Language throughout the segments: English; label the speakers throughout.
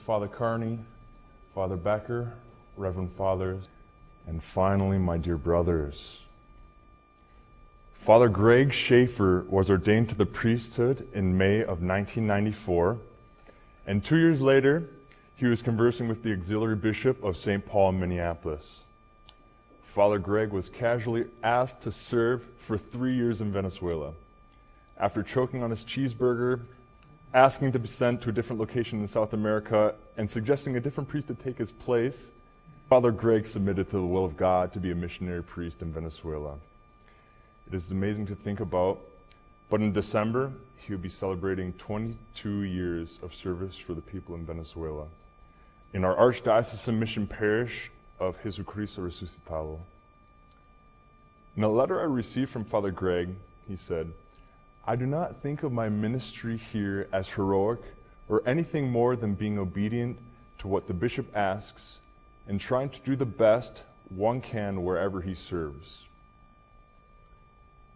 Speaker 1: Father Carney, Father Becker, Reverend Fathers, and finally, my dear brothers. Father Greg Schaefer was ordained to the priesthood in May of 1994, and 2 years later, he was conversing with the auxiliary bishop of St. Paul in Minneapolis. Father Greg was casually asked to serve for 3 years in Venezuela. After choking on his cheeseburger, asking to be sent to a different location in South America, and suggesting a different priest to take his place, Father Greg submitted to the will of God to be a missionary priest in Venezuela. It is amazing to think about, but in December, he will be celebrating 22 years of service for the people in Venezuela in our Archdiocesan Mission Parish of Jesucristo Resucitado. In a letter I received from Father Greg, he said, "I do not think of my ministry here as heroic or anything more than being obedient to what the bishop asks and trying to do the best one can wherever he serves."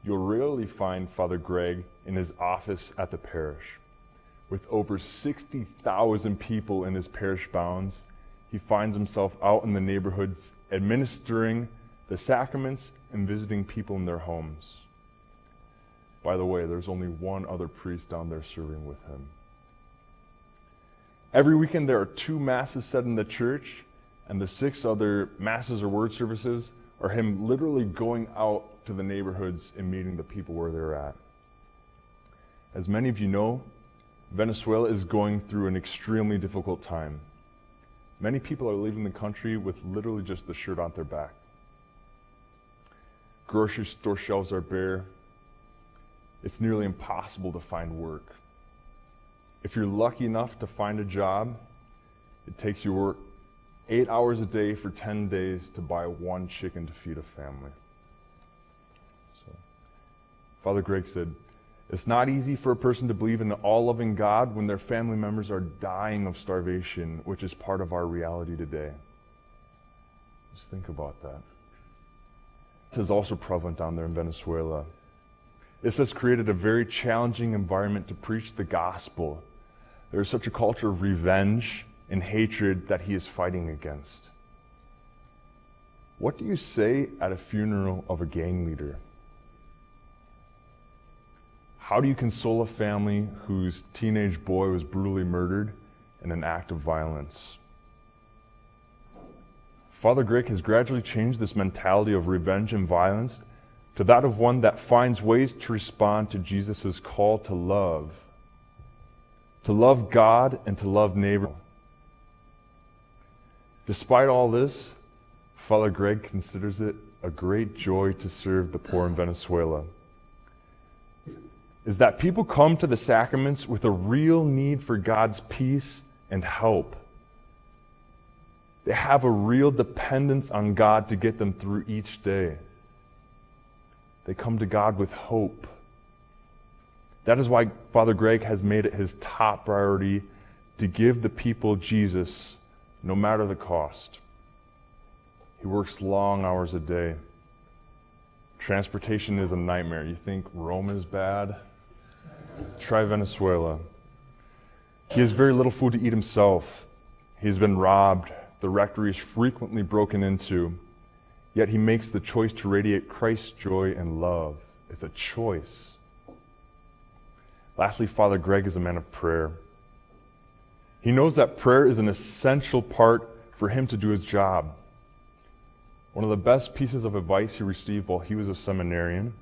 Speaker 1: You'll rarely find Father Greg in his office at the parish. With over 60,000 people in his parish bounds, he finds himself out in the neighborhoods administering the sacraments and visiting people in their homes. By the way, there's only one other priest down there serving with him. Every weekend there are 2 masses said in the church, and the 6 other masses or word services are him literally going out to the neighborhoods and meeting the people where they're at. As many of you know, Venezuela is going through an extremely difficult time. Many people are leaving the country with literally just the shirt on their back. Grocery store shelves are bare. It's nearly impossible to find work. If you're lucky enough to find a job, it takes you work 8 hours a day for 10 days to buy 1 chicken to feed a family. So, Father Greg said, "It's not easy for a person to believe in an all-loving God when their family members are dying of starvation, which is part of our reality today." Just think about that. This is also prevalent down there in Venezuela. This has created a very challenging environment to preach the gospel. There is such a culture of revenge and hatred that he is fighting against. What do you say at a funeral of a gang leader? How do you console a family whose teenage boy was brutally murdered in an act of violence? Father Greg has gradually changed this mentality of revenge and violence to that of one that finds ways to respond to Jesus' call to love God and to love neighbor. Despite all this, Father Greg considers it a great joy to serve the poor in Venezuela. Is that people come to the sacraments with a real need for God's peace and help. They have a real dependence on God to get them through each day. They come to God with hope. That is why Father Greg has made it his top priority to give the people Jesus, no matter the cost. He works long hours a day. Transportation is a nightmare. You think Rome is bad? Try Venezuela. He has very little food to eat himself. He's been robbed. The rectory is frequently broken into. Yet he makes the choice to radiate Christ's joy and love. It's a choice. Lastly, Father Greg is a man of prayer. He knows that prayer is an essential part for him to do his job. One of the best pieces of advice he received while he was a seminarian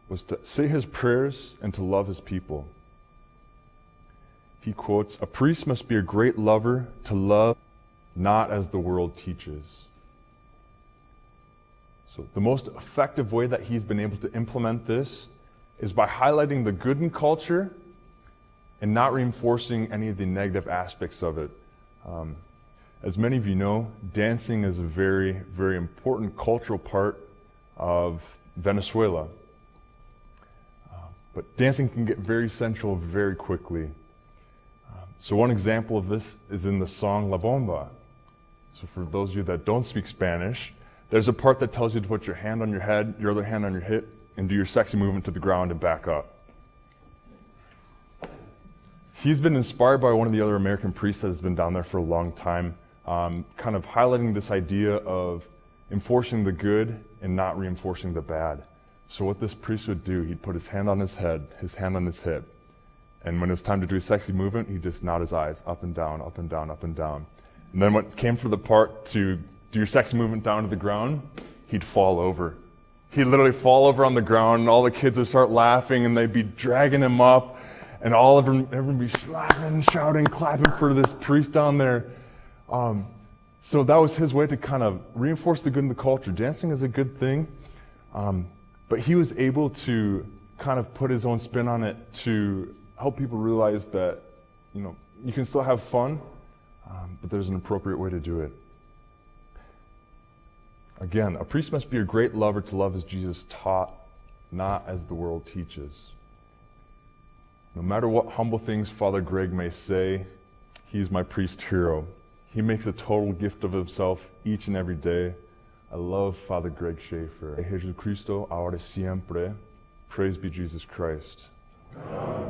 Speaker 1: was to say his prayers and to love his people. He quotes, "A priest must be a great lover to love, not as the world teaches." So the most effective way that he's been able to implement this is by highlighting the good in culture and not reinforcing any of the negative aspects of it. As many of you know, dancing is a very, very important cultural part of Venezuela. But dancing can get very sensual very quickly. So one example of this is in the song La Bomba. So for those of you that don't speak Spanish, there's a part that tells you to put your hand on your head, your other hand on your hip, and do your sexy movement to the ground and back up. He's been inspired by one of the other American priests that has been down there for a long time, kind of highlighting this idea of enforcing the good and not reinforcing the bad. So what this priest would do, he'd put his hand on his head, his hand on his hip, and when it was time to do a sexy movement, he'd just nod his eyes up and down, up and down, up and down. And then when it came for the part to do your sexy movement down to the ground, he'd fall over. He'd literally fall over on the ground, and all the kids would start laughing, and they'd be dragging him up, and everyone would be laughing, shouting, clapping for this priest down there. So that was his way to kind of reinforce the good in the culture. Dancing is a good thing, but he was able to kind of put his own spin on it to help people realize that, you can still have fun, but there's an appropriate way to do it. Again, a priest must be a great lover to love as Jesus taught, not as the world teaches. No matter what humble things Father Greg may say, he's my priest hero. He makes a total gift of himself each and every day. I love Father Greg Schaefer. Jesucristo, ahora y siempre. Praise be Jesus Christ.